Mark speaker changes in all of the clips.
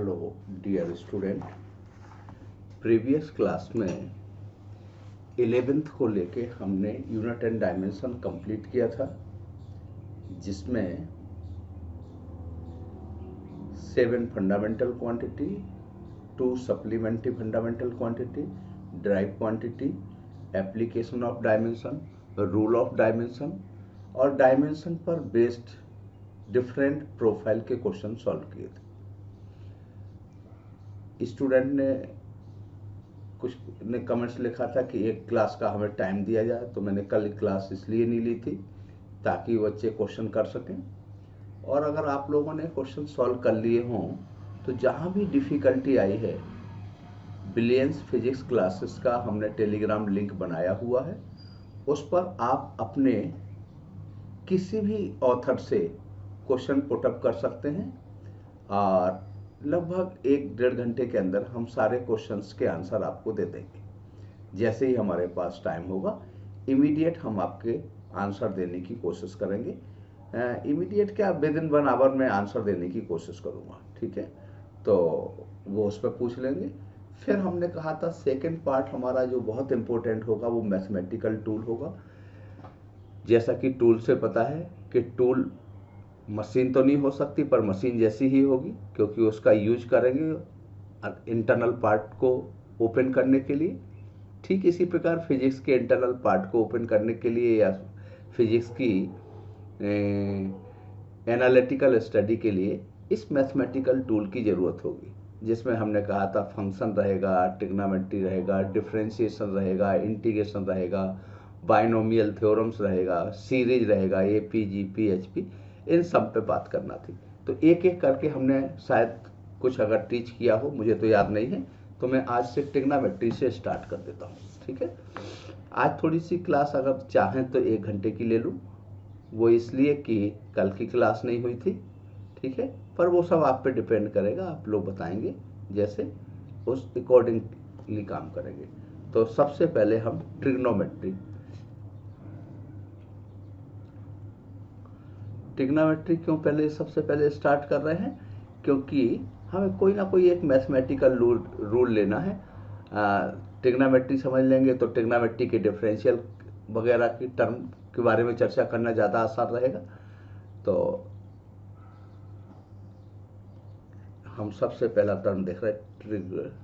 Speaker 1: Hello dear student. Previous class में 11th को लेके हमने यूनिट एंड डायमेंशन कंप्लीट किया था, जिसमें 7 fundamental quantity, 2 supplementary fundamental quantity, drive quantity, application of dimension, rule of dimension और डायमेंशन पर बेस्ड डिफरेंट प्रोफाइल के क्वेश्चन सॉल्व किए थे। स्टूडेंट ने कुछ ने कमेंट्स लिखा था कि एक क्लास का हमें टाइम दिया जाए, तो मैंने कल क्लास इसलिए नहीं ली थी ताकि बच्चे क्वेश्चन कर सकें। और अगर आप लोगों ने क्वेश्चन सॉल्व कर लिए हों तो जहाँ भी डिफ़िकल्टी आई है, बिलियंस फिजिक्स क्लासेस का हमने टेलीग्राम लिंक बनाया हुआ है, उस पर आप अपने किसी भी ऑथर से क्वेश्चन पुटअप कर सकते हैं और लगभग 1-1.5 घंटे के अंदर हम सारे क्वेश्चंस के आंसर आपको दे देंगे। जैसे ही हमारे पास टाइम होगा इमीडिएट हम आपके आंसर देने की कोशिश करेंगे। इमीडिएट क्या, विद इन 1 आवर में आंसर देने की कोशिश करूँगा, ठीक है? तो वो उस पर पूछ लेंगे। फिर हमने कहा था सेकेंड पार्ट हमारा जो बहुत इम्पोर्टेंट होगा वो मैथमेटिकल टूल होगा। जैसा कि टूल से पता है कि टूल मशीन तो नहीं हो सकती पर मशीन जैसी ही होगी, क्योंकि उसका यूज करेंगे इंटरनल पार्ट को ओपन करने के लिए। ठीक इसी प्रकार फिजिक्स के इंटरनल पार्ट को ओपन करने के लिए या फिजिक्स की एनालिटिकल स्टडी के लिए इस मैथमेटिकल टूल की ज़रूरत होगी, जिसमें हमने कहा था फंक्शन रहेगा, ट्रिग्नोमेट्री रहेगा, डिफरेंशिएशन रहेगा, इंटीग्रेशन रहेगा, बाइनोमियल थ्योरम्स रहेगा, सीरीज रहेगा, एपीजी, पीएचपी, इन सब पे बात करना थी। तो एक एक करके हमने शायद कुछ अगर टीच किया हो, मुझे तो याद नहीं है, तो मैं आज से ट्रिग्नोमेट्री से स्टार्ट कर देता हूँ, ठीक है? आज थोड़ी सी क्लास अगर चाहें तो 1 घंटे की ले लूँ, वो इसलिए कि कल की क्लास नहीं हुई थी, ठीक है? पर वो सब आप पे डिपेंड करेगा, आप लोग बताएंगे जैसे उस अकॉर्डिंगली काम करेंगे। तो सबसे पहले हम ट्रिग्नोमेट्री क्यों पहले सबसे पहले स्टार्ट कर रहे हैं? क्योंकि हमें कोई ना कोई एक मैथमेटिकल रूल लेना है। ट्रिग्नोमेट्री समझ लेंगे तो ट्रिग्नोमेट्री के डिफरेंशियल वगैरह की टर्म के बारे में चर्चा करना ज़्यादा आसान रहेगा। तो हम सबसे पहला टर्म देख रहे हैं ट्रिग्नोमेट्री।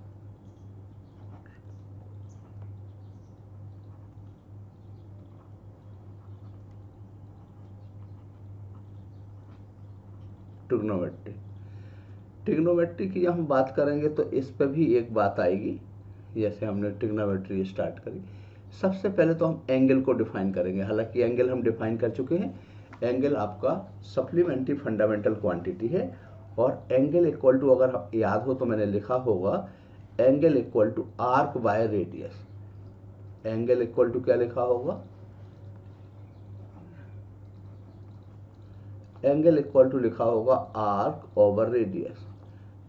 Speaker 1: ट्रिग्नोमेट्री की जब हम बात करेंगे तो इस पर भी एक बात आएगी। जैसे हमने ट्रिग्नोमेट्री स्टार्ट करी, सबसे पहले तो हम एंगल को डिफाइन करेंगे। हालांकि एंगल हम डिफाइन कर चुके हैं। एंगल आपका सप्लीमेंट्री फंडामेंटल क्वांटिटी है और एंगल इक्वल टू, अगर याद हो तो मैंने लिखा होगा, angle equal to arc by radius. Angle equal to क्या लिखा होगा? एंगल इक्वल टू लिखा होगा arc over radius.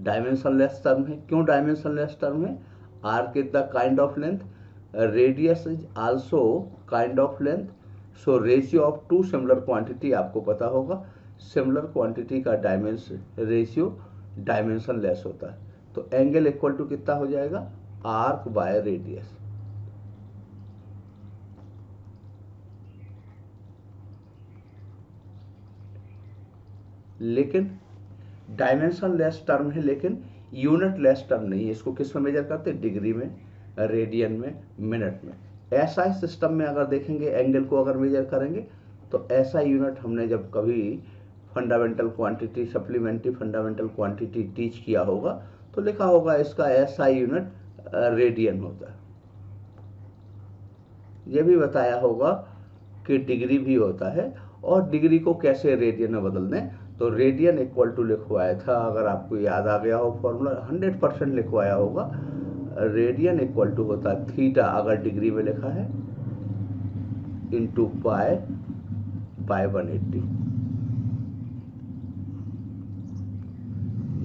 Speaker 1: Dimensionless term है। क्यों डायमेंशनलेस टर्म है? Arc is the kind of length, radius is also kind of length, so ratio of 2 similar quantity आपको पता होगा। सिमिलर क्वांटिटी का डायमेंशन रेशियो डायमेंशनलेस होता है। तो एंगल इक्वल टू कितना हो जाएगा? Arc by radius. लेकिन डायमेंशन लेस टर्म है, लेकिन यूनिट लेस टर्म नहीं है। इसको किस में मेजर करते हैं? डिग्री में, रेडियन में, मिनट में। ऐसा ही सिस्टम में अगर देखेंगे एंगल को अगर मेजर करेंगे तो ऐसा यूनिट हमने जब कभी fundamental quantity, supplementary fundamental quantity teach किया होगा तो लिखा होगा इसका ऐसा यूनिट रेडियन होता है। ये भी बताया होगा कि डिग्री भी होता है और डिग्री को कैसे रेडियन में बदल दें। तो रेडियन इक्वल टू लिखवाया था, अगर आपको याद आ गया हो फॉर्मूला, 100% लिखवाया होगा। रेडियन इक्वल टू होता है थीटा, अगर डिग्री में लिखा है, इंटू पाई बाय 180।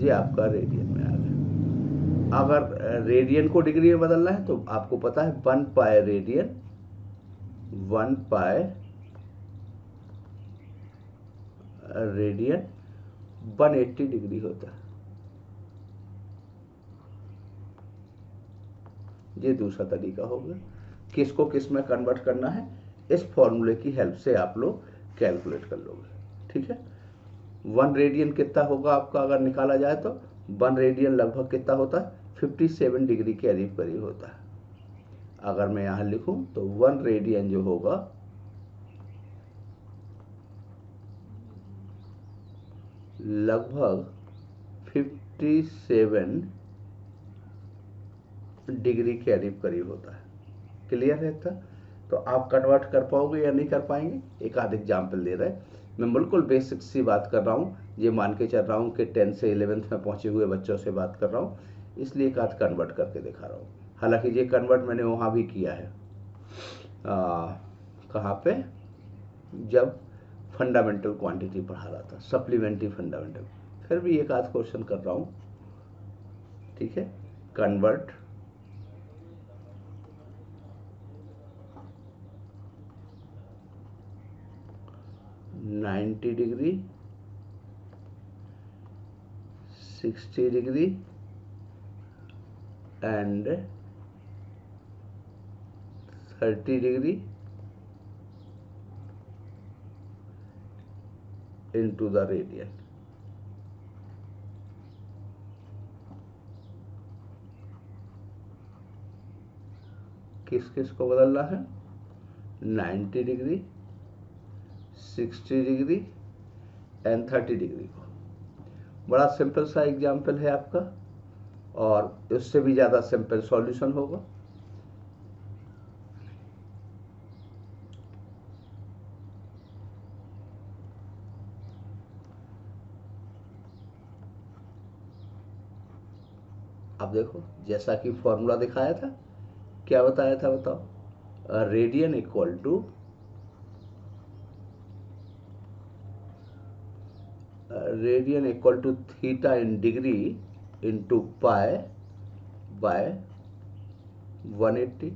Speaker 1: ये आपका रेडियन में आ गया। अगर रेडियन को डिग्री में बदलना है तो आपको पता है 1 pi radian, 1 pi radian 180 degree होता है। ये दूसरा तरीका हो गया। किसको किस में कन्वर्ट करना है इस फॉर्मूले की हेल्प से आप लोग कैलकुलेट कर लोगे। ठीक है, 1 रेडियन कितना होगा आपका अगर निकाला जाए तो 1 रेडियन लगभग कितना होता है 57 डिग्री के करीब होता है। अगर मैं यहाँ लिखूं तो 1 रेडियन जो होगा लगभग 57 डिग्री के करीब होता है। क्लियर है इतना? तो आप कन्वर्ट कर पाओगे या नहीं कर पाएंगे? एक आध एग्जाम्पल दे रहे हैं, मैं बिल्कुल बेसिक सी बात कर रहा हूँ, ये मान के चल रहा हूँ कि 10 से 11th में पहुंचे हुए बच्चों से बात कर रहा हूँ, इसलिए एक आध कन्वर्ट करके दिखा रहा हूँ। हालांकि ये कन्वर्ट मैंने वहाँ भी किया है, कहाँ पे, जब फंडामेंटल क्वांटिटी पढ़ा रहा था, सप्लीमेंट्री फंडामेंटल, फिर भी एक आध क्वेश्चन कर रहा हूँ। ठीक है, convert ninety degree 60 degree and 30 degree into the radian। किस किस को बदलना है? 90 डिग्री 60 डिग्री एंड 30 डिग्री को। बड़ा सिंपल सा एग्जाम्पल है आपका, और उससे भी ज़्यादा सिंपल सॉल्यूशन होगा। अब देखो, जैसा कि फॉर्मूला दिखाया था, क्या बताया था बताओ? Radian equal to theta in degree into pi by 180।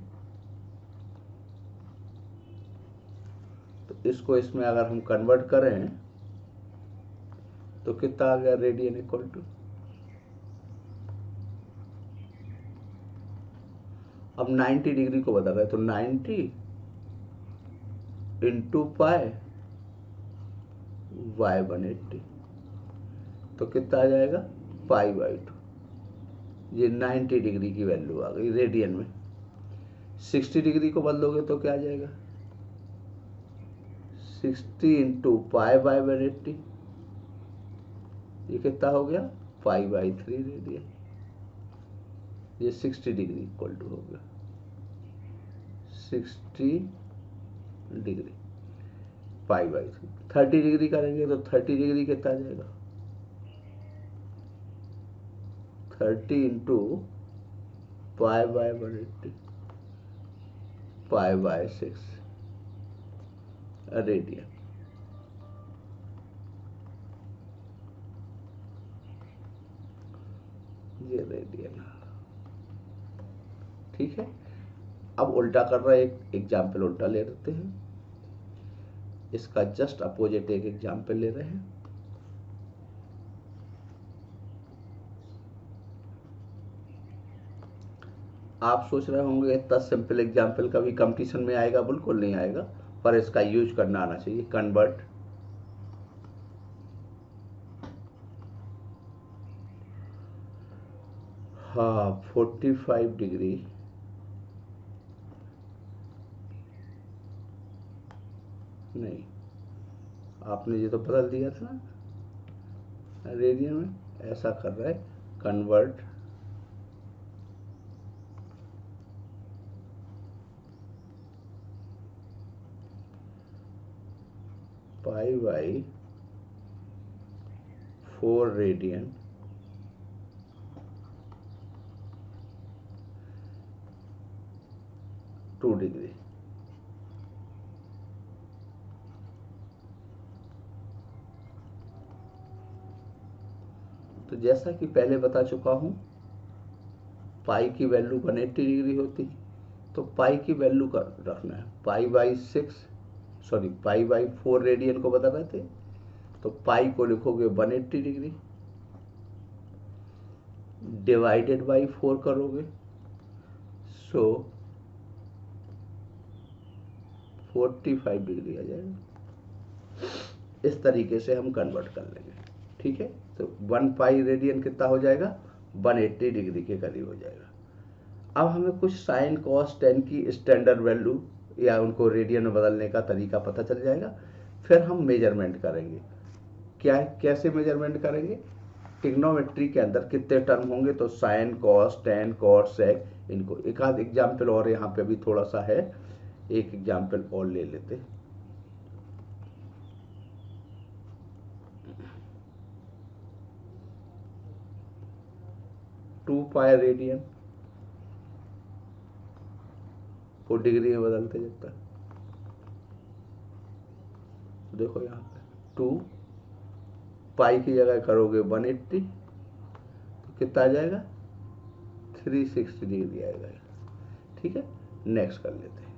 Speaker 1: तो इसको इसमें अगर हम कन्वर्ट करें तो कितना आ गया? रेडियन इक्वल टू, अब 90 डिग्री को बदल रहे हैं तो 90 इंटू पाई बाय 180, तो कितना आ जाएगा? Pi by 2। ये 90 डिग्री की वैल्यू आ गई रेडियन में। 60 डिग्री को बदलोगे तो क्या आ जाएगा? 60 इंटू पाई बाय 180, ये कितना हो गया? Pi by 3 radian. ये 60 डिग्री इक्वल टू हो गया 60 डिग्री पाई बाई 3। 30 डिग्री करेंगे तो 30 डिग्री कितना आ जाएगा? 30 into pi by 180, pi by 6 radian. ये रेडियन। ठीक है, अब उल्टा कर रहा है, एक एग्जाम्पल उल्टा ले लेते हैं, इसका जस्ट अपोजिट एक एग्जाम्पल ले रहे हैं। आप सोच रहे होंगे इतना सिंपल एग्जाम्पल कभी कंपटीशन में आएगा? बिल्कुल नहीं आएगा, पर इसका यूज करना आना चाहिए। कन्वर्ट हाँ 45 डिग्री नहीं, आपने ये तो बदल दिया था ना रेडियन में, ऐसा कर रहा है। Convert pi by 4 radian two degree. तो जैसा कि पहले बता चुका हूं, पाई की वैल्यू 180 डिग्री होती, तो पाई की वैल्यू का रखना है पाई बाई 4 रेडियन को बता रहे थे, तो पाई को लिखोगे 180 डिग्री डिवाइडेड बाई 4 करोगे, सो 45 डिग्री आ जाएगा। इस तरीके से हम कन्वर्ट कर लेंगे, ठीक है। तो 1 पाई रेडियन कितना हो जाएगा, 180 डिग्री के करीब हो जाएगा। अब हमें कुछ साइन कॉस टेन की स्टैंडर्ड वैल्यू या उनको रेडियन में बदलने का तरीका पता चल जाएगा। फिर हम मेजरमेंट करेंगे। कैसे मेजरमेंट करेंगे, ट्रिग्नोमेट्री के अंदर कितने टर्म होंगे, तो sine cos tan cot sec, इनको एक आध एग्जाम्पल और यहाँ पे भी थोड़ा सा है, एक एग्जाम्पल और ले लेते। 2 पाई रेडियन को डिग्री में बदलते जाता है। देखो यहाँ पे 2 पाई की जगह करोगे 180 तो कितना आ जाएगा, 360 डिग्री आएगा, ठीक है। नेक्स्ट कर लेते हैं।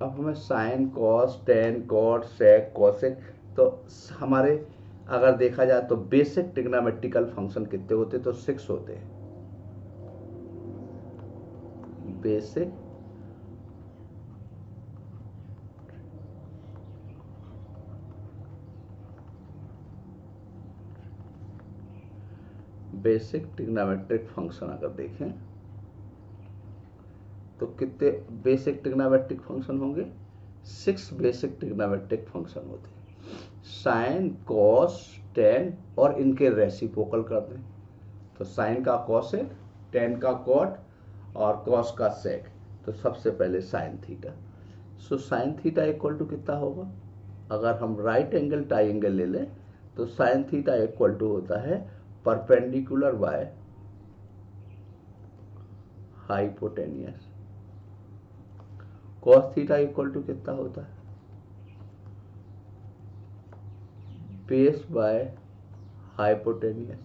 Speaker 1: अब हमें sine cos tan cot sec cosec, तो हमारे अगर देखा जाए तो बेसिक ट्रिग्नोमेट्रिकल फंक्शन कितने होते, तो 6 होते हैं। बेसिक ट्रिग्नोमेट्रिक फंक्शन अगर देखें तो कितने बेसिक ट्रिग्नोमेट्रिक फंक्शन होंगे, 6 बेसिक ट्रिग्नोमेट्रिक फंक्शन होते हैं। साइन कॉस टेन और इनके रेसिप्रोकल कर दें, तो साइन का कॉसेक, टेन का कॉट और कॉस का सेक। तो सबसे पहले sine theta, so sine theta equal to कितना होगा, अगर हम राइट एंगल ट्राइंगल ले लें तो साइन थीटा इक्वल टू होता है perpendicular by hypotenuse. Cos theta equal to कितना होता है, base by hypotenuse.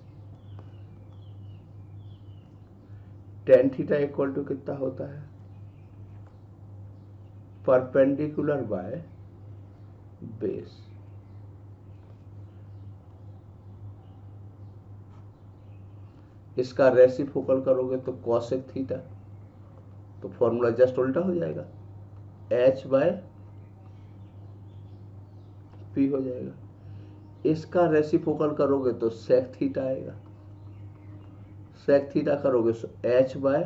Speaker 1: Tan theta equal to कितना होता है, परपेंडिकुलर बाय बेस। इसका रेसिप्रोकल करोगे तो कॉसेक थीटा, तो फॉर्मूला जस्ट उल्टा हो जाएगा, h बाय पी हो जाएगा। इसका रेसिप्रोकल करोगे तो सेक थीटा आएगा, सेक थीटा करोगे तो h बाय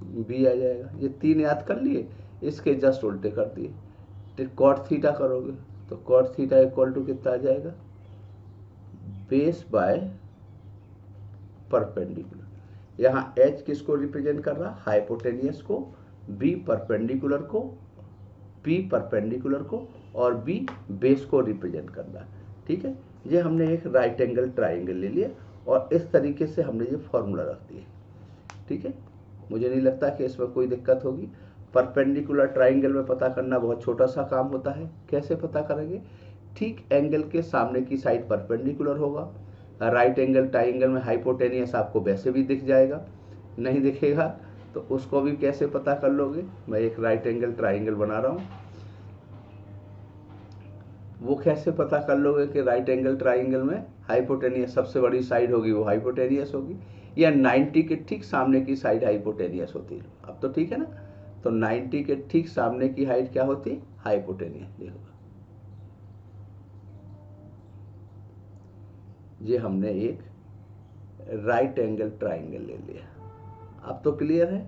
Speaker 1: बी आ जाएगा। ये 3 याद कर लिए, इसके जस्ट उल्टे कर दिए। कॉट थीटा करोगे तो कॉट थीटा इक्वल टू कितना आ जाएगा, बेस बाय परपेंडिकुलर। यहाँ h किसको रिप्रेजेंट कर रहा, हाइपोटेनियस को, b परपेंडिकुलर को, p परपेंडिकुलर को और b बेस को रिप्रेजेंट कर रहा है, ठीक है। ये हमने एक राइट एंगल ट्राइंगल ले लिया और इस तरीके से हमने ये फॉर्मूला रख दिया, ठीक है। मुझे नहीं लगता कि इसमें कोई दिक्कत होगी। परपेंडिकुलर ट्राइंगल में पता करना बहुत छोटा सा काम होता है। कैसे पता करेंगे, ठीक एंगल के सामने की साइड परपेंडिकुलर होगा। राइट एंगल ट्राइंगल में हाइपोटेनियस आपको वैसे भी दिख जाएगा, नहीं दिखेगा तो उसको भी कैसे पता कर लोगे। मैं एक राइट एंगल ट्राइंगल बना रहा हूँ, वो कैसे पता कर लोगे कि राइट एंगल ट्राइंगल में हाइपोटेनियस सबसे बड़ी साइड होगी वो हाइपोटेनियस होगी, या 90 के ठीक सामने की साइड हाइपोटेनियस होती है। अब तो ठीक है ना, तो 90 के ठीक सामने की हाइट क्या होती है, हाइपोटेनियस। देखो ये हमने एक राइट एंगल ट्राइंगल ले लिया। अब तो क्लियर है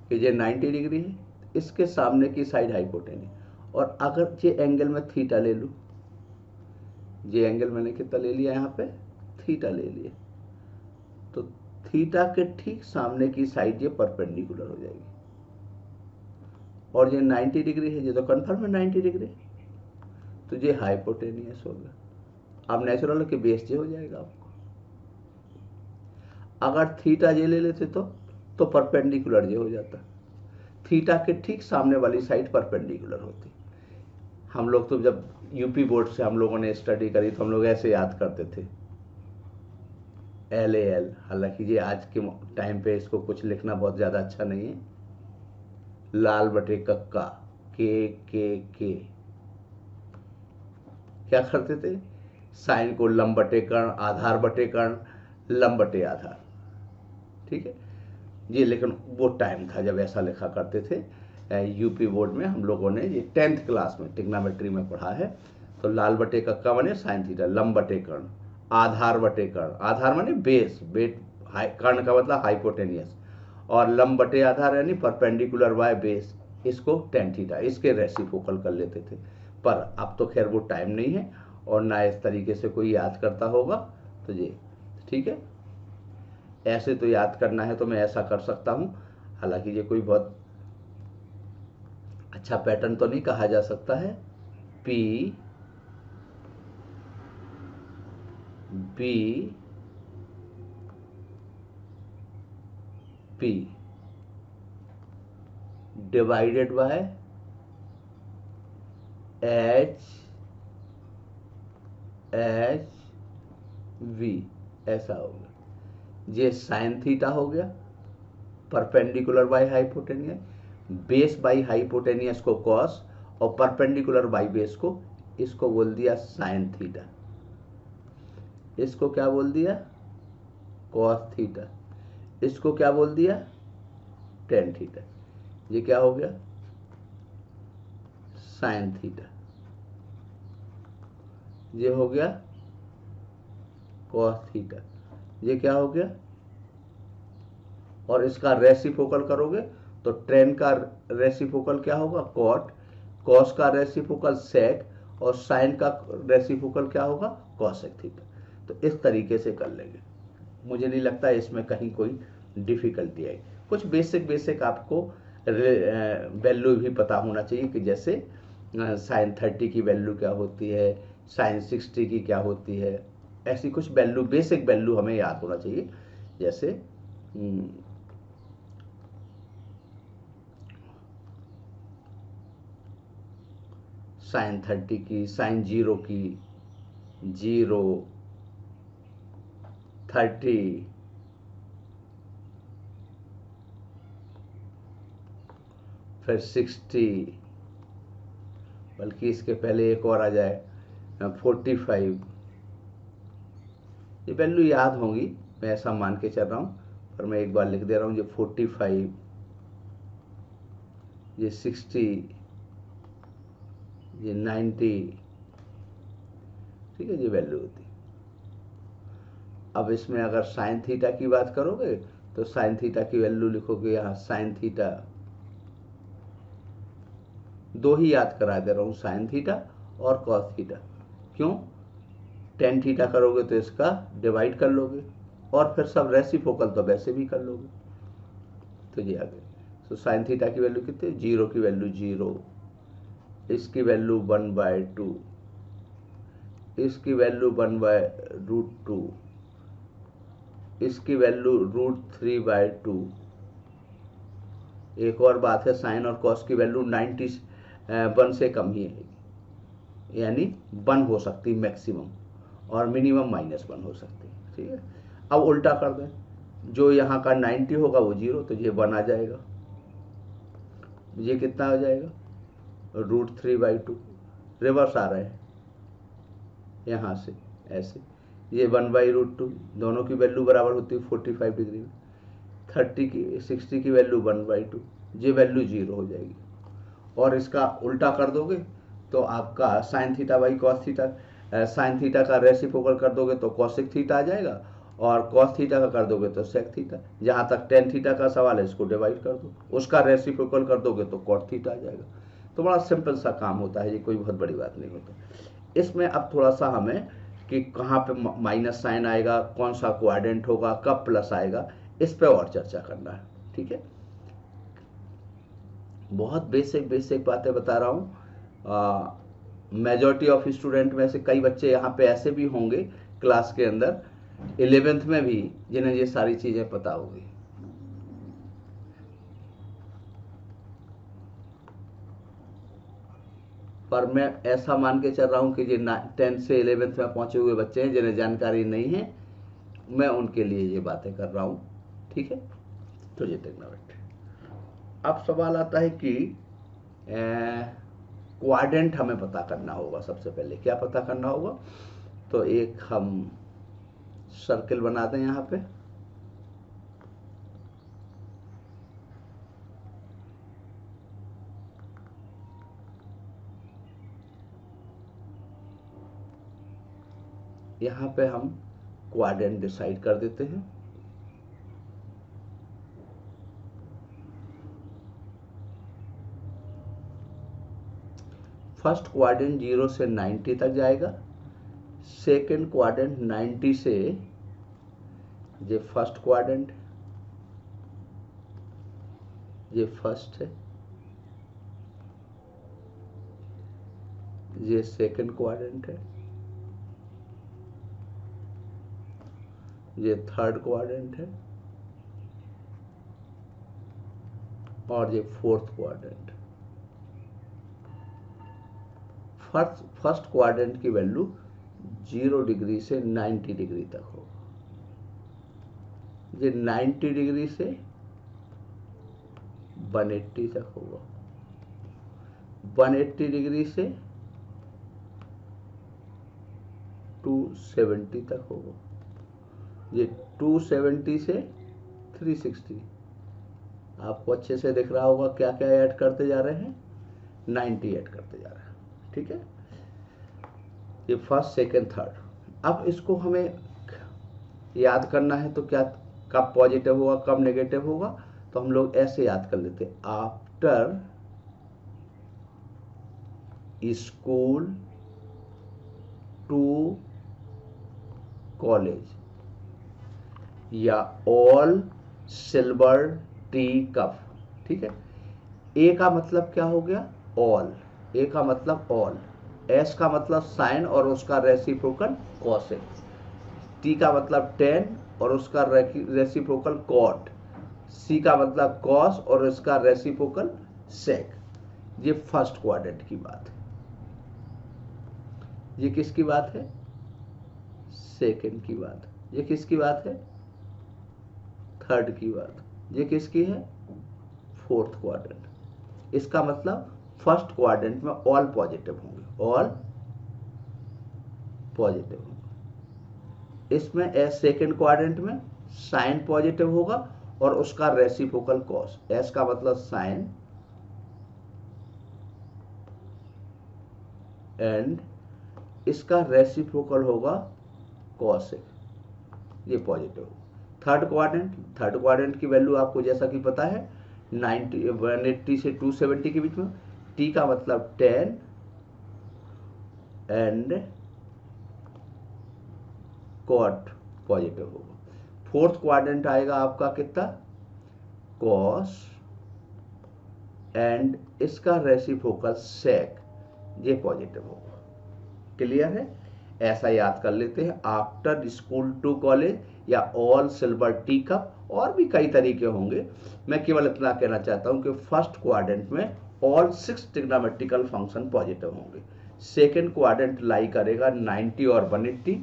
Speaker 1: कि ये 90 डिग्री है, इसके सामने की साइड हाइपोटेनियस। और अगर ये एंगल में थीटा ले लूं, ये एंगल मैंने कितना ले लिया, यहाँ पे थीटा ले लिया, तो थीटा के ठीक सामने की साइड ये परपेंडिकुलर हो जाएगी। और ये 90 डिग्री है, ये तो कंफर्म है 90 डिग्री, तो ये हाइपोटेनियस होगा। अब नेचुरल के बेस ये हो जाएगा आपको। अगर थीटा ये ले लेते तो परपेंडिकुलर ये हो जाता, थीटा के ठीक सामने वाली साइड परपेंडिकुलर होती। हम लोग तो जब यूपी बोर्ड से हम लोगों ने स्टडी करी तो हम लोग ऐसे याद करते थे, LAL। हालांकि ये आज के टाइम पे इसको कुछ लिखना बहुत ज़्यादा अच्छा नहीं है। लाल बटे कक्का, के क्या करते थे, साइन को लंब बटे कर्ण, आधार बटे कर्ण, लंबटे आधार। ठीक है ये, लेकिन वो टाइम था जब ऐसा लिखा करते थे। यूपी बोर्ड में हम लोगों ने ये 10th क्लास में ट्रिग्नोमेट्री में पढ़ा है। तो लाल बटे का क्या बने साइन थीटा, लंब बटे कर्ण, आधार बटे कर्ण, आधार माने बेस, कर्ण का मतलब हाइपोटेनियस, और लंब बटे आधार यानी परपेंडिकुलर बाय बेस, इसको टेन थीटा, इसके रेसिप्रोकल कर लेते थे। पर अब तो खैर वो टाइम नहीं है और ना इस तरीके से कोई याद करता होगा। तो ये ठीक है, ऐसे तो याद करना है तो मैं ऐसा कर सकता हूं, हालांकि ये कोई बहुत अच्छा पैटर्न तो नहीं कहा जा सकता है। P B P divided by H H V, ऐसा हो गया। ये साइन थीटा हो गया, perpendicular by hypotenuse, base by hypotenuse को कॉस, और परपेंडिकुलर बाई बेस को, इसको बोल दिया साइन थीटा, इसको क्या बोल दिया कॉस थीटा, इसको क्या बोल दिया टेन थीटा। ये क्या हो गया साइन थीटा, ये हो गया कॉस थीटा, ये क्या हो गया, और इसका रेसिप्रोकल करोगे तो टेन का रेसिप्रोकल क्या होगा कॉट, कॉस का रेसिप्रोकल सेक, और साइन का रेसिप्रोकल क्या होगा कॉसेक थीटा। तो इस तरीके से कर लेंगे, मुझे नहीं लगता इसमें कहीं कोई डिफिकल्टी आई। कुछ बेसिक आपको वैल्यू भी पता होना चाहिए कि जैसे साइन 30 की वैल्यू क्या होती है, साइन 60 की क्या होती है, ऐसी कुछ वैल्यू, बेसिक वैल्यू हमें याद होना चाहिए। जैसे साइन 30 की, साइन 0 की, 0, 30, फिर 60, बल्कि इसके पहले एक और आ जाए 45, ये वैल्यू याद होंगी, मैं ऐसा मान के चल रहा हूँ, पर मैं एक बार लिख दे रहा हूँ। ये 45, ये 60, ये 90, ठीक है, ये वैल्यू होती। अब इसमें अगर साइन थीटा की बात करोगे तो साइन थीटा की वैल्यू लिखोगे यहाँ, साइन थीटा, दो ही याद करा दे रहा हूँ, साइन थीटा और कॉस थीटा। क्यों, टेन थीटा करोगे तो इसका डिवाइड कर लोगे, और फिर सब रेसिप्रोकल तो वैसे भी कर लोगे। तो ये आ गए। तो साइन थीटा की वैल्यू कितनी, 0 की वैल्यू 0, इसकी वैल्यू 1/2, इसकी वैल्यू 1/√2, इसकी वैल्यू √3/2। एक और बात है, साइन और कॉस की वैल्यू 91 से कम ही है, यानी 1 हो सकती मैक्सिमम, और मिनिमम -1 हो सकती है। ठीक है, अब उल्टा कर दें, जो यहाँ का 90 होगा वो 0, तो ये 1 आ जाएगा, ये कितना आ जाएगा √3/2, रिवर्स आ रहा है यहाँ से ऐसे, ये 1/√2, दोनों की वैल्यू बराबर होती है 45 डिग्री में। 60 की वैल्यू 1/2, ये वैल्यू 0 हो जाएगी। और इसका उल्टा कर दोगे तो आपका sine theta by cos theta, sine theta का रेसिप्रोकल कर दोगे तो कॉसेक थीटा आ जाएगा, और कॉस थीटा का कर दोगे तो सेक थीटा। जहाँ तक टेन थीटा का सवाल है इसको डिवाइड कर दो, उसका रेसिप्रोकल कर दोगे तो कॉट थीटा आ जाएगा। तो बड़ा सिंपल सा काम होता है, ये कोई बहुत बड़ी बात नहीं होता। इसमें अब थोड़ा सा हमें कि कहाँ पे माइनस साइन आएगा, कौन सा क्वाड्रेंट होगा, कब प्लस आएगा, इस पे और चर्चा करना है। ठीक है, बहुत बेसिक बातें बता रहा हूँ। मेजॉरिटी ऑफ स्टूडेंट में से कई बच्चे यहाँ पे ऐसे भी होंगे क्लास के अंदर 11th में भी, जिन्हें ये सारी चीजें पता होगी। पर मैं ऐसा मान के चल रहा हूँ कि जो 10th से 11th में पहुंचे हुए बच्चे हैं जिन्हें जानकारी नहीं है, मैं उनके लिए ये बातें कर रहा हूँ। ठीक है, तो ये टेक्नोमेट्री। अब सवाल आता है कि क्वाड्रेंट हमें पता करना होगा। सबसे पहले क्या पता करना होगा, तो एक हम सर्किल बना दें यहाँ पे। यहाँ पे हम क्वाड्रेंट डिसाइड कर देते हैं। फर्स्ट क्वाड्रेंट 0 से 90 तक जाएगा। सेकेंड क्वाड्रेंट 90 से, ये फर्स्ट क्वाड्रेंट, ये फर्स्ट है, ये सेकेंड क्वाड्रेंट है, ये थर्ड क्वाड्रेंट है, और ये फोर्थ क्वाड्रेंट। फर्स्ट क्वाड्रेंट की वैल्यू 0 डिग्री से 90 डिग्री तक होगा। ये 90 डिग्री से 180 तक होगा, 180 डिग्री से 270 तक होगा, ये 270 से 360। आपको अच्छे से दिख रहा होगा क्या क्या ऐड करते जा रहे हैं, 90 ऐड करते जा रहे हैं। ठीक है, ये फर्स्ट सेकेंड थर्ड। अब इसको हमें याद करना है तो क्या, कब पॉजिटिव होगा कब नेगेटिव होगा, तो हम लोग ऐसे याद कर लेते, आफ्टर स्कूल टू कॉलेज, या ऑल सिल्वर टी कप। ठीक है, ए का मतलब क्या हो गया, ऑल। ए का मतलब ऑल, एस का मतलब साइन और उसका रेसिप्रोकल कॉसेक, टी का मतलब 10 और उसका रेसिप्रोकल कॉट, सी का मतलब कॉस और इसका रेसिप्रोकल सेक। ये फर्स्ट क्वाड्रेंट की बात है। ये किसकी बात है, सेकेंड की बात। ये किसकी बात है, थर्ड की बात। ये किसकी है, फोर्थ क्वाड्रेंट। इसका मतलब फर्स्ट क्वाड्रेंट में ऑल पॉजिटिव होंगे, ऑल पॉजिटिव होंगे। इसमें एस सेकेंड क्वाड्रेंट में साइन पॉजिटिव होगा और उसका रेसिप्रोकल कॉस, एस का मतलब साइन एंड इसका रेसिप्रोकल होगा कॉसेक, ये पॉजिटिव होगा। थर्ड क्वाड्रेंट की वैल्यू आपको जैसा कि पता है 180 से 270 के बीच में, टी का मतलब 10 एंड कॉट पॉजिटिव होगा। फोर्थ क्वाड्रेंट आएगा आपका कितना, कॉस एंड इसका रेसिप्रोकल सेक, ये पॉजिटिव होगा। क्लियर है, ऐसा याद कर लेते हैं। आफ्टर स्कूल टू कॉलेज या ऑल सिल्वर टी कप, और भी कई तरीके होंगे। मैं केवल इतना कहना चाहता हूं कि फर्स्ट क्वाड्रेंट में ऑल 6 ट्रिग्नोमेट्रिकल फंक्शन पॉजिटिव होंगे। सेकेंड क्वाड्रेंट लाई करेगा 90 और 180,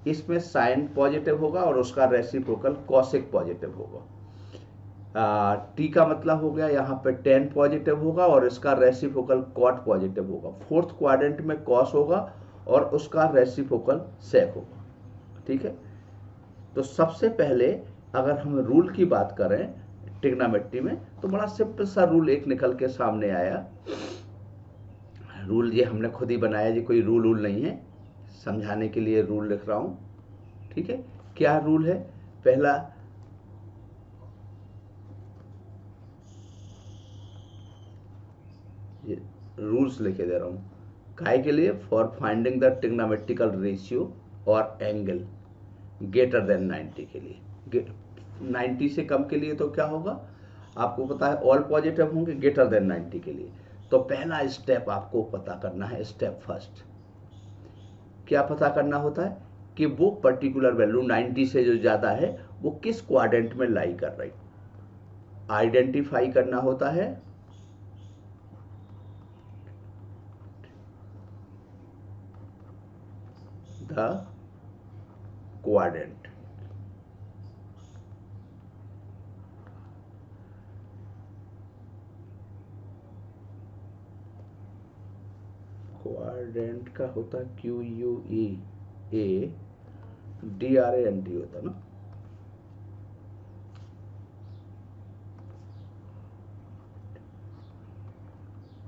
Speaker 1: इसमें साइन पॉजिटिव होगा और उसका रेसिप्रोकल कॉसेक पॉजिटिव होगा। टी का मतलब हो गया यहाँ पे 10 पॉजिटिव होगा और इसका रेसिप्रोकल कॉट पॉजिटिव होगा। फोर्थ क्वाड्रेंट में कॉस होगा और उसका रेसिप्रोकल सेक होगा। ठीक है, तो सबसे पहले अगर हम रूल की बात करें ट्रिग्नोमेट्री में, तो बड़ा सिंपल सा रूल एक निकल के सामने आया। रूल ये हमने खुद ही बनाया, ये कोई रूल नहीं है, समझाने के लिए रूल लिख रहा हूं। ठीक है, क्या रूल है, पहला ये रूल्स लिखे दे रहा हूं, काय के लिए, for finding the trigonometrical ratio और एंगल ग्रेटर देन 90 के लिए। 90 से कम के लिए तो क्या होगा, आपको पता है ऑल पॉजिटिव होंगे, ग्रेटर देन 90 के लिए। तो पहला स्टेप आपको पता करना है, स्टेप फर्स्ट क्या पता करना होता है कि वो पर्टिकुलर वैल्यू 90 से जो ज्यादा है वो किस क्वाड्रेंट में लाई कर रही, आइडेंटिफाई करना होता है द क्वाड्रेंट। क्वाड्रेंट का होता QUE, DRAND होता ना,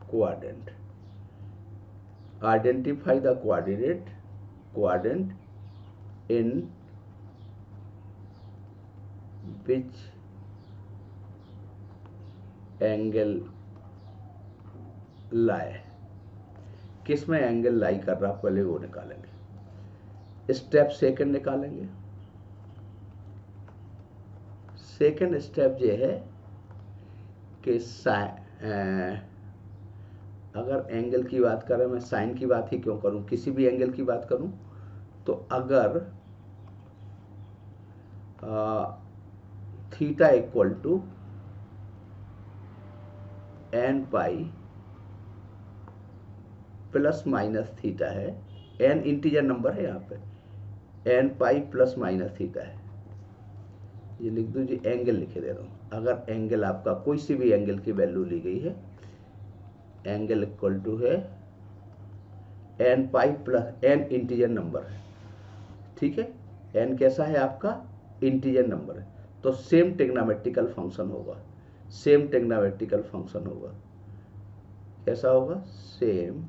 Speaker 1: quadrant. Identify the quadrant in which angle lie. किस में एंगल लाई कर रहा, पहले वो निकालेंगे। स्टेप सेकंड निकालेंगे। सेकंड स्टेप ये है कि अगर एंगल की बात करें, मैं साइन की बात ही क्यों करूं, किसी भी एंगल की बात करूं, तो अगर theta equal to n pi plus minus theta है, एन इंटीजर नंबर है, यहाँ पे n pi plus minus theta है, ये लिख दूं जी, एंगल लिखे दे रहा हूं। अगर एंगल आपका कोई सी भी एंगल की वैल्यू ली गई है, एंगल इक्वल टू है n pi plus n integer number है, ठीक है, एन कैसा है आपका, इंटीजर नंबर है, तो सेम ट्रिग्नोमेट्रिकल फंक्शन होगा, सेम ट्रिग्नोमेट्रिकल फंक्शन होगा, कैसा होगा, सेम,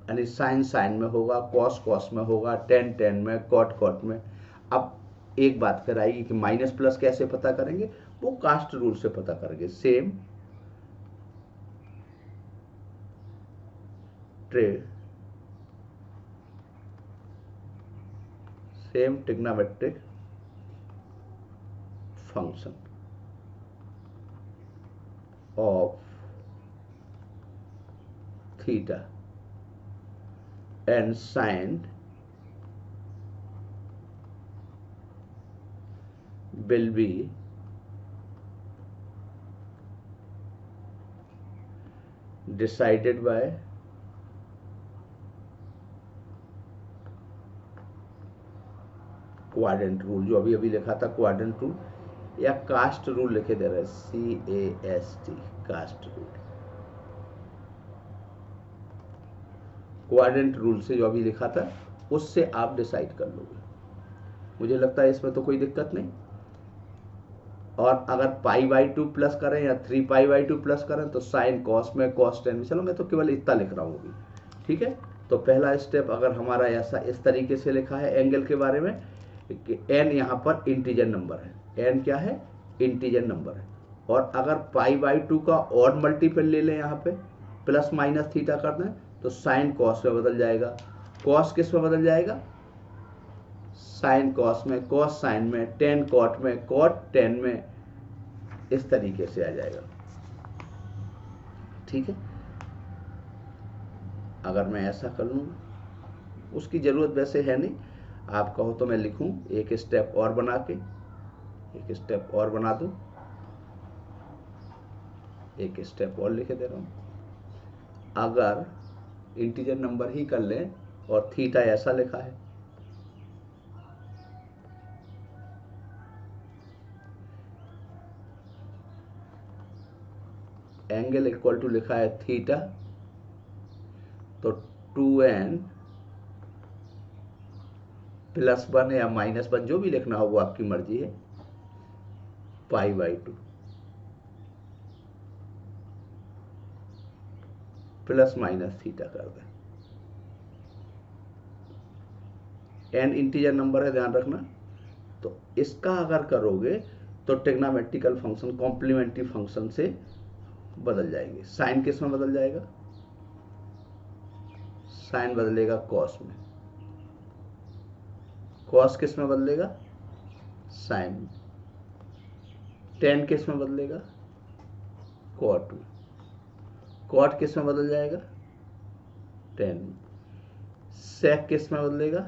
Speaker 1: यानी साइन साइन में होगा, कॉस कॉस में होगा, टेन टेन में, कॉट कॉट में। अब एक बात फिर आएगी कि माइनस प्लस कैसे पता करेंगे, वो कास्ट रूल से पता करेंगे। Same trigonometric function of theta and sine will be decided by quadrant rule, जो अभी अभी लिखा था क्वाड्रेंट रूल, या कास्ट रूल लिखे दे रहे हैं, CAST, cast rule. Quadrant rule से जो अभी लिखा था उससे आप डिसाइड कर लोगे, मुझे लगता है इसमें तो कोई दिक्कत नहीं। और अगर π/2 प्लस करें या 3π/2 प्लस करें तो साइन कॉस में, कॉस टेन में, चलो मैं तो केवल इतना लिख रहा हूँ अभी, ठीक है। तो पहला स्टेप अगर हमारा ऐसा इस तरीके से लिखा है एंगल के बारे में कि एन यहाँ पर इंटीजर नंबर है, एन क्या है, इंटीजर नंबर है, और अगर π/2 का ऑड मल्टीपल ले लें यहाँ पे, प्लस माइनस थीटा कर दें, तो साइन कॉस में बदल जाएगा, कॉस किस में बदल जाएगा, साइन कॉस में, कॉस साइन में, टेन कॉट में, कॉट टेन में, इस तरीके से आ जाएगा, ठीक है। अगर मैं ऐसा कर लूँ, उसकी ज़रूरत वैसे है नहीं, आप कहो तो मैं लिखूं एक स्टेप और बना के, एक स्टेप और बना दूं, एक स्टेप और लिखे दे रहा हूं। अगर इंटीजर नंबर ही कर लें और थीटा ऐसा लिखा है, एंगल इक्वल टू लिखा है थीटा, तो 2n प्लस 1 या माइनस 1 जो भी लिखना हो वो आपकी मर्जी है, π/2 प्लस माइनस थीटा कर दें। एन इंटीजर नंबर है, ध्यान रखना। तो इसका अगर करोगे तो ट्रिग्नोमेट्रिकल फंक्शन कॉम्प्लीमेंट्री फंक्शन से बदल जाएंगे। साइन किस में बदल जाएगा, साइन बदलेगा कॉस में, कॉस किस में बदलेगा, साइन में, टेन किस में बदलेगा, कॉट में, कॉट किस में बदल जाएगा, टेन में, सेक किस में बदलेगा,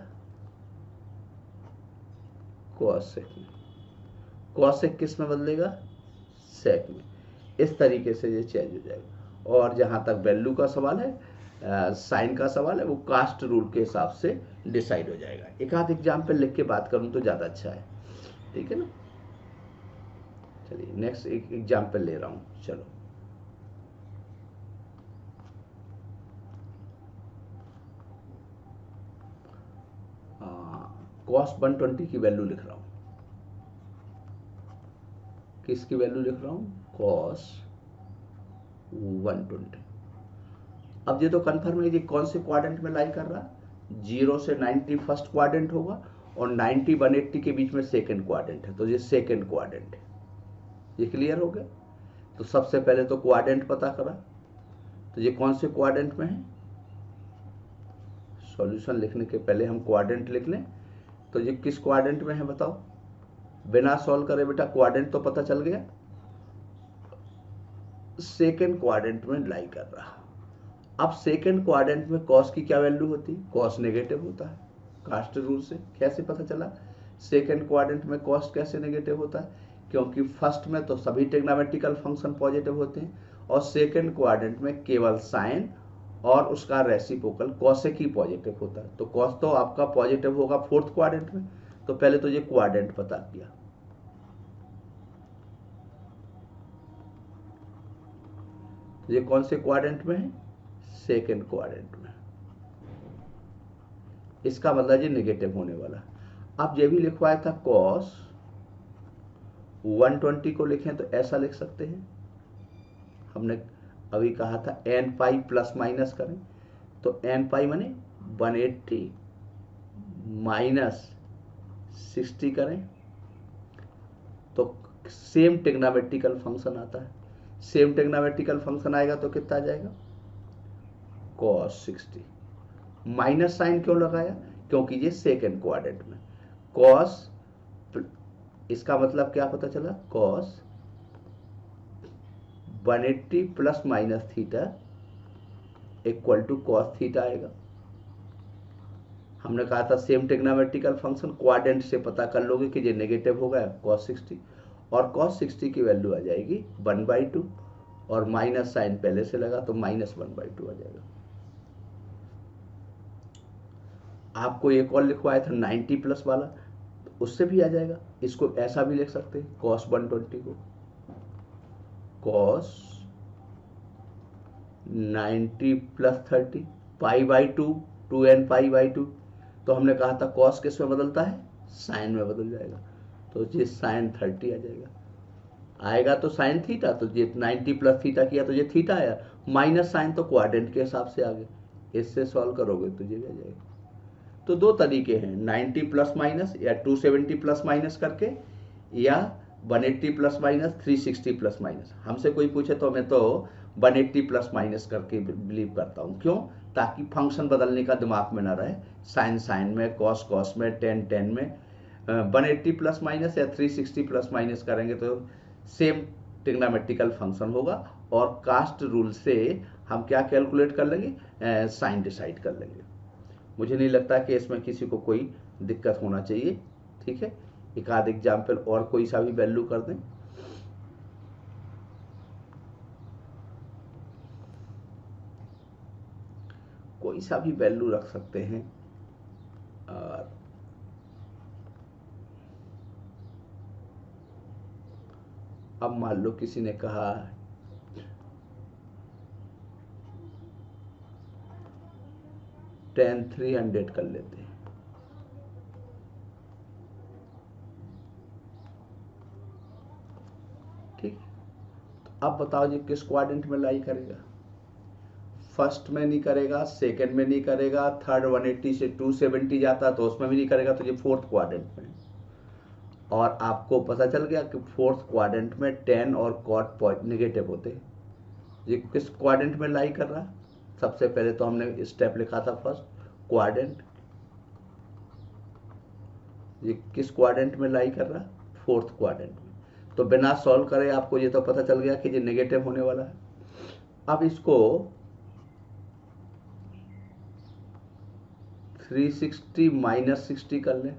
Speaker 1: कॉसेक में, कॉसेक किस में बदलेगा, सेक में। इस तरीके से ये चेंज हो जाएगा। और जहां तक वैल्यू का सवाल है, साइन का सवाल है, वो कास्ट रूल के हिसाब से डिसाइड हो जाएगा। एक आध एग्जाम्पल लिख के बात करूं तो ज्यादा अच्छा है, ठीक है ना। चलिए नेक्स्ट एक एग्जाम्पल ले रहा हूं, चलो। cos 120 की वैल्यू लिख रहा हूं। किसकी वैल्यू लिख रहा हूं? cos 120। अब ये तो कंफर्म है, ये कौन से क्वाड्रेंट में लाई कर रहा है? 0 से 90 फर्स्ट क्वाड्रेंट होगा और 90 180 के बीच में सेकंड क्वाड्रेंट है, तो ये सेकंड क्वाड्रेंट है। ये क्लियर हो गया? तो सबसे पहले तो क्वाड्रेंट पता करा, तो ये कौन से क्वाड्रेंट में है? सॉल्यूशन लिखने के पहले हम क्वाड्रेंट लिख लें। तो ये किस क्वाड्रेंट में है बताओ? बिना सॉल्व करे बेटा क्वाड्रेंट तो पता चल गया, सेकंड क्वाड्रेंट में लाई कर रहा। अब सेकंड क्वाड्रेंट में कॉस की क्या वैल्यू होती है? कॉस नेगेटिव होता है कास्ट रूल से। कैसे पता चला सेकंड क्वाड्रेंट में कॉस कैसे नेगेटिव होता है? क्योंकि फर्स्ट में तो सभी ट्रिग्नोमेट्रिकल फंक्शन पॉजिटिव होते हैं और सेकंड क्वाड्रेंट में केवल साइन और उसका रेसिप्रोकल कॉसेक ही पॉजिटिव होता है। तो कॉस तो आपका पॉजिटिव होगा फोर्थ क्वाड्रेंट में। तो पहले तो ये क्वाड्रेंट पता किया। ये कौन से क्वाड्रेंट में है? सेकंड क्वाड्रेंट में। इसका मतलब ये नेगेटिव होने वाला। अब ये भी लिखवाया था cos 120 को लिखें तो ऐसा लिख सकते हैं, हमने अभी कहा था n पाई प्लस माइनस करें, तो n पाई माने 180 माइनस 60 करें तो सेम ट्रिग्नोमेट्रिकल फंक्शन आता है। सेम ट्रिग्नोमेट्रिकल फंक्शन आएगा तो कितना आ जाएगा? cos 60। माइनस साइन क्यों लगाया? क्योंकि ये सेकंड क्वाड्रेंट में cos, इसका मतलब क्या पता चला? cos 180 plus minus theta equal to cos theta आएगा। हमने कहा था सेम ट्रिग्नोमेट्रिकल फंक्शन क्वाड्रेंट से पता कर लोगे कि ये नेगेटिव होगा cos 60, और cos 60 की वैल्यू आ जाएगी 1/2 और माइनस साइन पहले से लगा तो माइनस 1/2 आ जाएगा। आपको एक और लिखवाया था 90 प्लस वाला, तो उससे भी आ जाएगा। इसको ऐसा भी लिख सकते हैं cos 120 को cos 90 प्लस 30 π/2 2n π/2। तो हमने कहा था cos किस में बदलता है? साइन में बदल जाएगा, तो ये साइन 30 आ जाएगा। आएगा तो साइन थीटा, तो ये 90 प्लस थीटा किया तो ये थीटा आया, माइनस साइन तो क्वाड्रेंट के हिसाब से आ गए। इससे सॉल्व करोगे तो ये आ जाएगा। तो दो तरीके हैं, 90 प्लस माइनस या 270 प्लस माइनस करके, या 180 प्लस माइनस 360 प्लस माइनस। हमसे कोई पूछे तो मैं तो 180 प्लस माइनस करके बिलीव करता हूँ। क्यों? ताकि फंक्शन बदलने का दिमाग में ना रहे, साइन साइन में, कॉस कॉस में, टेन टेन में। 180 प्लस माइनस या 360 प्लस माइनस करेंगे तो सेम ट्रिग्नोमेट्रिकल फंक्शन होगा और कास्ट रूल से हम क्या कैलकुलेट कर लेंगे? साइन डिसाइड कर लेंगे। मुझे नहीं लगता कि इसमें किसी को कोई दिक्कत होना चाहिए। ठीक है, एक आध एग्जाम्पल और कोई सा भी वैल्यू कर दें। कोई सा भी वैल्यू रख सकते हैं। और अब मान लो किसी ने कहा 10 300 कर लेते हैं। ठीक, तो अब बताओ जी किस क्वाड्रेंट में लाई करेगा? फर्स्ट में नहीं करेगा, सेकंड में नहीं करेगा, थर्ड 180 से 270 जाता तो उसमें भी नहीं करेगा, तो ये फोर्थ क्वाड्रेंट में। और आपको पता चल गया कि फोर्थ क्वाड्रेंट में 10 और cot नेगेटिव होते हैं। ये किस क्वाड्रेंट में लाई कर रहा है? सबसे पहले तो हमने स्टेप लिखा था फर्स्ट क्वाड्रेंट। ये किस क्वाड्रेंट में लाई कर रहा है? फोर्थ क्वाड्रेंट में। तो बिना सॉल्व करे आपको ये तो पता चल गया कि ये नेगेटिव होने वाला है। अब इसको 360 माइनस 60 कर लें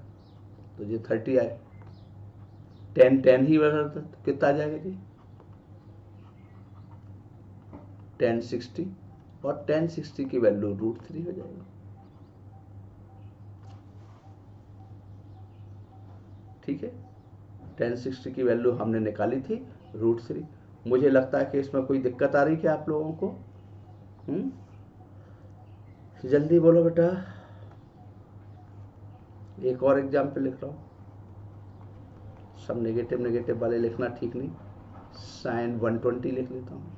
Speaker 1: तो ये 30 आए। 10 10 ही बदलता तो कितना आ जाएगा जी? 1060, और 1060 की वैल्यू √3 हो जाएगा। ठीक है, 1060 की वैल्यू हमने निकाली थी √3। मुझे लगता है कि इसमें कोई दिक्कत आ रही है क्या आप लोगों को? जल्दी बोलो बेटा, एक और एग्जाम्पल लिख रहा हूँ, सब नेगेटिव नेगेटिव वाले लिखना ठीक नहीं, साइन 120 लिख लेता हूँ,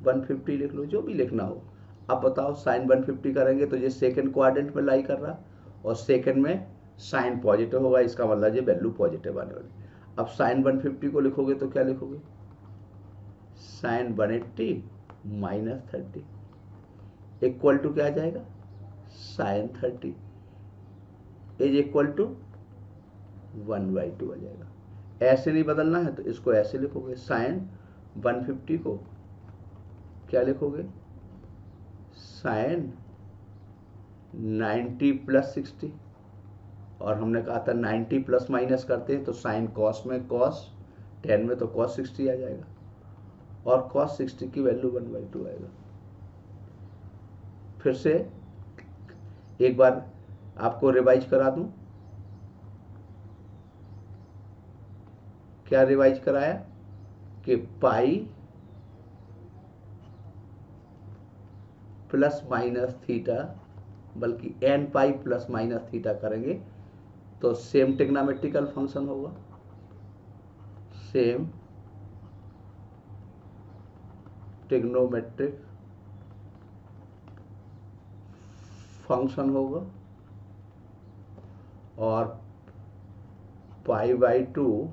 Speaker 1: 150 लिख लो, जो भी लिखना हो। अब बताओ साइन 150 करेंगे तो ये सेकंड क्वाड्रेंट में लाई कर रहा, और सेकंड में साइन पॉजिटिव होगा, इसका मतलब ये वैल्यू पॉजिटिव आने वाली। अब साइन 150 को लिखोगे तो क्या लिखोगे, साइन 180 माइनस 30 इक्वल टू क्या आ जाएगा, साइन 30 इज इक्वल टू 1/2 आ जाएगा। ऐसे नहीं बदलना है तो इसको ऐसे लिखोगे, साइन 150 को क्या लिखोगे, साइन 90 प्लस 60, और हमने कहा था 90 प्लस माइनस करते हैं तो साइन कॉस में कॉस 10 में तो कॉस 60 आ जाएगा, और कॉस 60 की वैल्यू 1/2 आएगा। फिर से एक बार आपको रिवाइज करा दूं, क्या रिवाइज कराया कि पाई प्लस माइनस थीटा, बल्कि n pi plus minus theta करेंगे तो सेम ट्रिग्नोमेट्रिकल फंक्शन होगा, सेम ट्रिग्नोमेट्रिक फंक्शन होगा, और π/2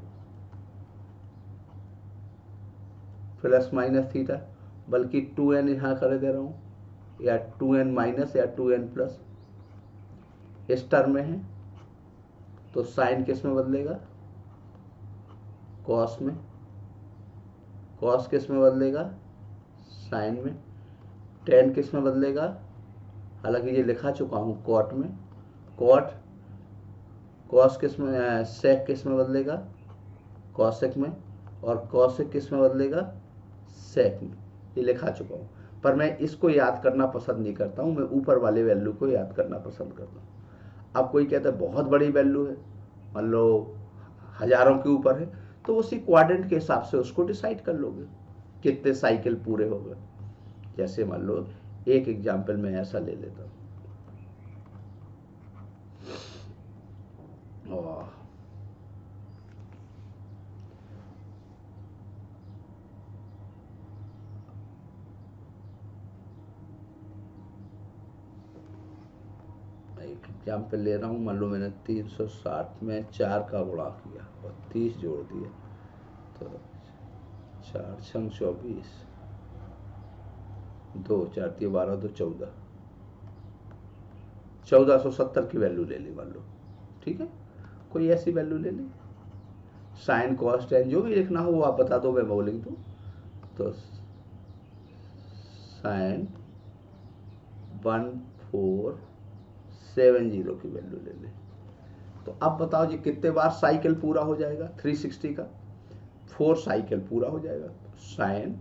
Speaker 1: प्लस माइनस थीटा, बल्कि 2n यहाँ कर दे रहा हूँ, या 2n माइनस या 2n प्लस इस टर्म में है, तो साइन किस में बदलेगा, कॉस में, कॉस किस में बदलेगा, साइन में, टेन किस में बदलेगा, हालांकि ये लिखा चुका हूँ कॉट में, कॉट, कॉस किस में, सेक किस में बदलेगा, कॉसेक में, और कॉसेक किस में बदलेगा, सेक में, ये लिखा चुका हूँ। पर मैं इसको याद करना पसंद नहीं करता हूँ, मैं ऊपर वाले वैल्यू को याद करना पसंद करता हूँ। अब कोई कहता है बहुत बड़ी वैल्यू है, मान लो हजारों के ऊपर है, तो उसी क्वाड्रेंट के हिसाब से उसको डिसाइड कर लोगे कितने साइकिल पूरे हो गए। जैसे मान लो एक एग्जाम्पल मैं ऐसा ले लेता हूँ, एक एग्जाम्पल ले रहा हूँ, मान लो मैंने 360 में 4 का गुणा किया और 30 जोड़ दिया, तो 4 छंग 24, 2 4 3 12 2 14, 1470 की वैल्यू ले ली मान लो, ठीक है, कोई ऐसी वैल्यू ले ली। साइन कॉस टेन जो भी लिखना हो वो आप बता दो, मैं वो लिख दूँ। तो साइन 1470 की वैल्यू ले लें, तो अब बताओ जी कितने बार साइकिल पूरा हो जाएगा 360 का, 4 साइकिल पूरा हो जाएगा। साइन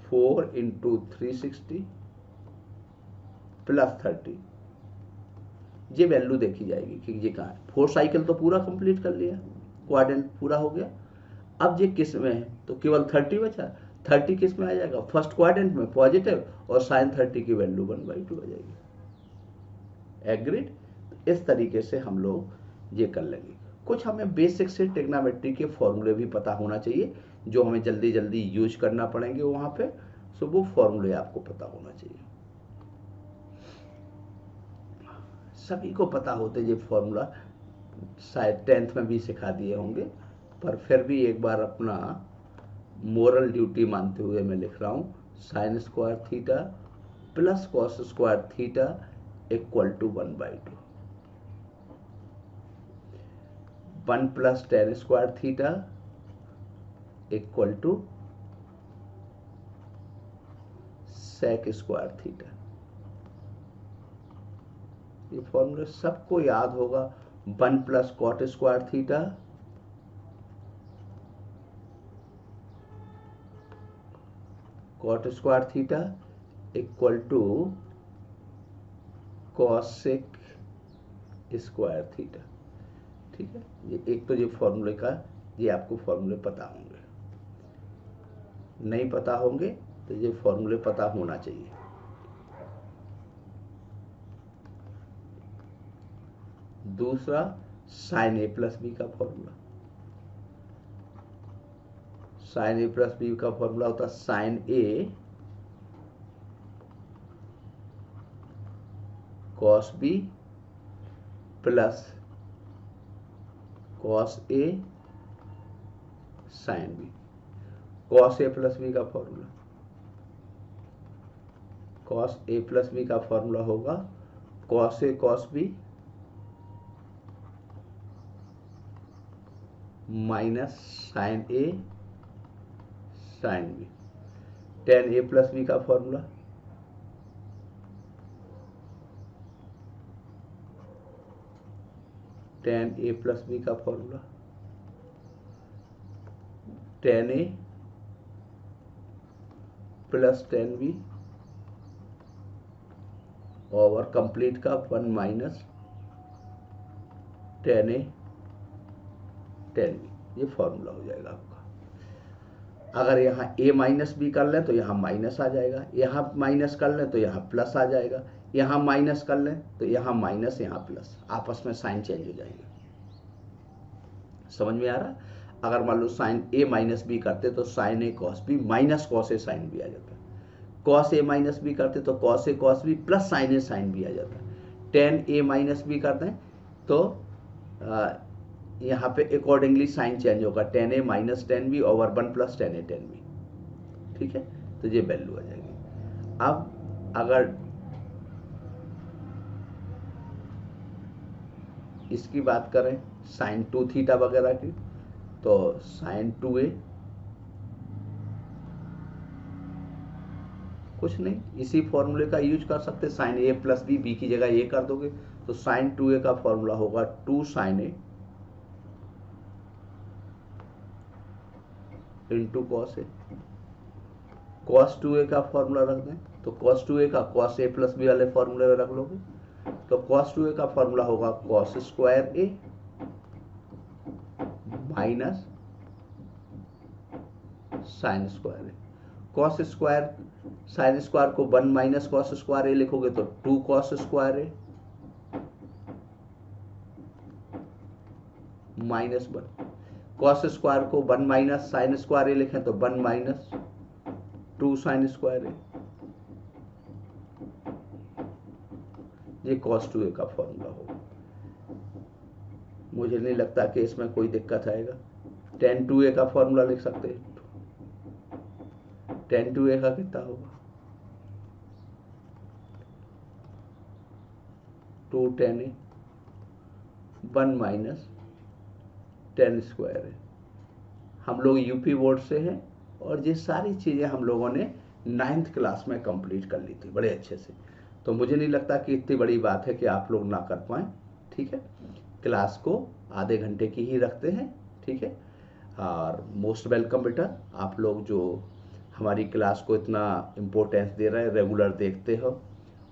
Speaker 1: 4 इंटू 360 प्लस 30, ये वैल्यू देखी जाएगी कि ये कहाँ है। 4 साइकिल तो पूरा कंप्लीट कर लिया, क्वाड्रेंट पूरा हो गया। अब ये किस में है, तो केवल 30 बचा, 30 किस में आ जाएगा, फर्स्ट क्वाड्रेंट में पॉजिटिव, और साइन 30 की वैल्यू 1/2 आ जाएगी। एग्रीड। इस तरीके से हम लोग ये कर लेंगे। कुछ हमें बेसिक से ट्रिग्नोमेट्री के फॉर्मूले भी पता होना चाहिए, जो हमें जल्दी जल्दी यूज करना पड़ेंगे वहां पे, सो वो फॉर्मूले आपको पता होना चाहिए। सभी को पता होते ये फॉर्मूला, शायद 10th में भी सिखा दिए होंगे, पर फिर भी एक बार अपना मोरल ड्यूटी मानते हुए मैं लिख रहा हूँ, sine square theta plus cos square theta equal to 1/2, 1 plus tan square theta equal to sec square theta. ये फॉर्मूला सबको याद होगा, 1 plus cot square theta cot square theta equal to cosec square theta. ठीक है, ये एक तो ये फॉर्मूले का, ये आपको फॉर्मूले पता होंगे, नहीं पता होंगे तो ये फॉर्मूले पता होना चाहिए। दूसरा साइन ए प्लस बी का formula, sine A plus B का फॉर्मूला होता है sine A cos B plus cos A sine B. Cos A plus B का formula, cos A plus B का फॉर्मूला होगा cos A cos B minus sine A sine B. Tan A plus B का formula, tan A plus B का formula tan A plus tan B over complete का 1 minus ten A tan B. ये formula हो जाएगा आपका। अगर यहाँ a minus B कर लें तो यहाँ माइनस आ जाएगा, यहाँ माइनस कर लें तो यहाँ प्लस आ जाएगा, यहाँ माइनस कर लें तो यहाँ माइनस यहाँ प्लस, आपस में साइन चेंज हो जाएंगे। समझ में आ रहा? अगर मान लो साइन a माइनस बी करते तो sign A cos B minus cos A sine B आ जाता है। कॉस ए माइनस बी करते तो cos A cos B plus sign A sine B आ जाता है। टेन ए माइनस बी करते हैं तो यहाँ पे अकॉर्डिंगली साइन चेंज होगा, tan A minus tan B over 1 plus tan A tan B. ठीक है, तो ये वैल्यू आ जाएगी। अब अगर इसकी बात करें साइन 2 थीटा वगैरह की, तो साइन 2a कुछ नहीं, इसी फॉर्मूले का यूज कर सकते। Sign A plus B, B की जगह ए कर दोगे तो साइन 2a का फॉर्मूला होगा 2 sign A into cos A. Cos 2a का फॉर्मूला रख दें तो कॉस 2a का कॉस ए प्लस बी वाले फॉर्मूले में रख लोगे तो कॉस 2a का फॉर्मूला होगा कॉस स्क्वायर ए माइनस साइन स्क्वायर ए। कॉस स्क्वायर साइन स्क्वायर को 1 माइनस कॉस स्क्वायर ए लिखोगे तो 2 कॉस स्क्वायर ए माइनस 1। कॉस स्क्वायर को 1 माइनस साइन स्क्वायर ए लिखें तो 1 माइनस 2 साइन स्क्वायर ए। ये कॉस 2a का फॉर्मूला होगा। मुझे नहीं लगता कि इसमें कोई दिक्कत आएगा। टेन 2a का फॉर्मूला लिख सकते हैं। टेन 2a का कितना होगा 2 टेन ए 1 माइनस टेन स्क्वायर है। हम लोग यूपी बोर्ड से हैं और ये सारी चीज़ें हम लोगों ने 9th क्लास में कंप्लीट कर ली थी बड़े अच्छे से, तो मुझे नहीं लगता कि इतनी बड़ी बात है कि आप लोग ना कर पाएँ। ठीक है, क्लास को आधे घंटे की ही रखते हैं। ठीक है, और मोस्ट वेलकम बेटा, आप लोग जो हमारी क्लास को इतना इम्पोर्टेंस दे रहे हैं, रेगुलर देखते हो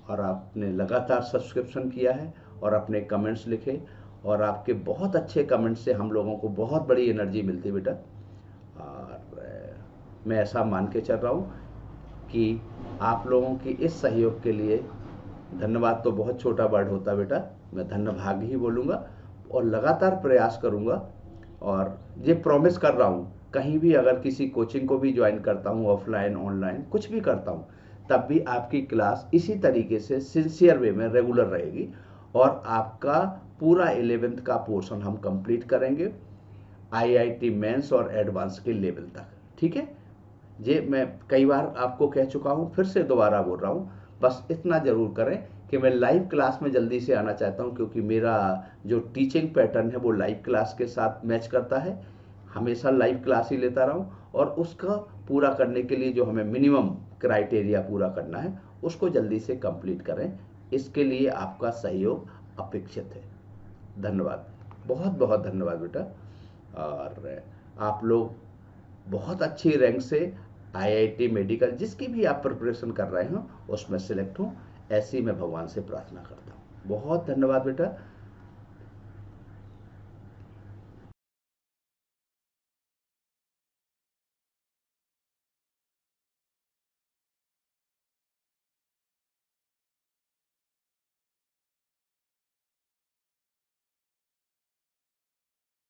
Speaker 1: और आपने लगातार सब्सक्रिप्शन किया है और अपने कमेंट्स लिखे, और आपके बहुत अच्छे कमेंट्स से हम लोगों को बहुत बड़ी एनर्जी मिलती है बेटा। और मैं ऐसा मान के चल रहा हूँ कि आप लोगों की इस सहयोग के लिए धन्यवाद तो बहुत छोटा वर्ड होता है बेटा, मैं धन्यभाग ही बोलूँगा और लगातार प्रयास करूँगा। और ये प्रॉमिस कर रहा हूँ, कहीं भी अगर किसी कोचिंग को भी ज्वाइन करता हूँ, ऑफलाइन ऑनलाइन कुछ भी करता हूँ, तब भी आपकी क्लास इसी तरीके से सिंसियर वे में रेगुलर रहेगी और आपका पूरा 11th का पोर्शन हम कंप्लीट करेंगे IIT मेंस और एडवांस के लेवल तक। ठीक है, ये मैं कई बार आपको कह चुका हूँ, फिर से दोबारा बोल रहा हूँ, बस इतना ज़रूर करें कि मैं लाइव क्लास में जल्दी से आना चाहता हूँ, क्योंकि मेरा जो टीचिंग पैटर्न है वो लाइव क्लास के साथ मैच करता है। हमेशा लाइव क्लास ही लेता रहूँ और उसका पूरा करने के लिए जो हमें मिनिमम क्राइटेरिया पूरा करना है उसको जल्दी से कंप्लीट करें। इसके लिए आपका सहयोग अपेक्षित है। धन्यवाद, बहुत बहुत धन्यवाद बेटा। और आप लोग बहुत अच्छी रैंक से IIT मेडिकल जिसकी भी आप प्रिपरेशन कर रहे हो उसमें सिलेक्ट हो, ऐसी मैं भगवान से प्रार्थना करता हूँ। बहुत धन्यवाद बेटा।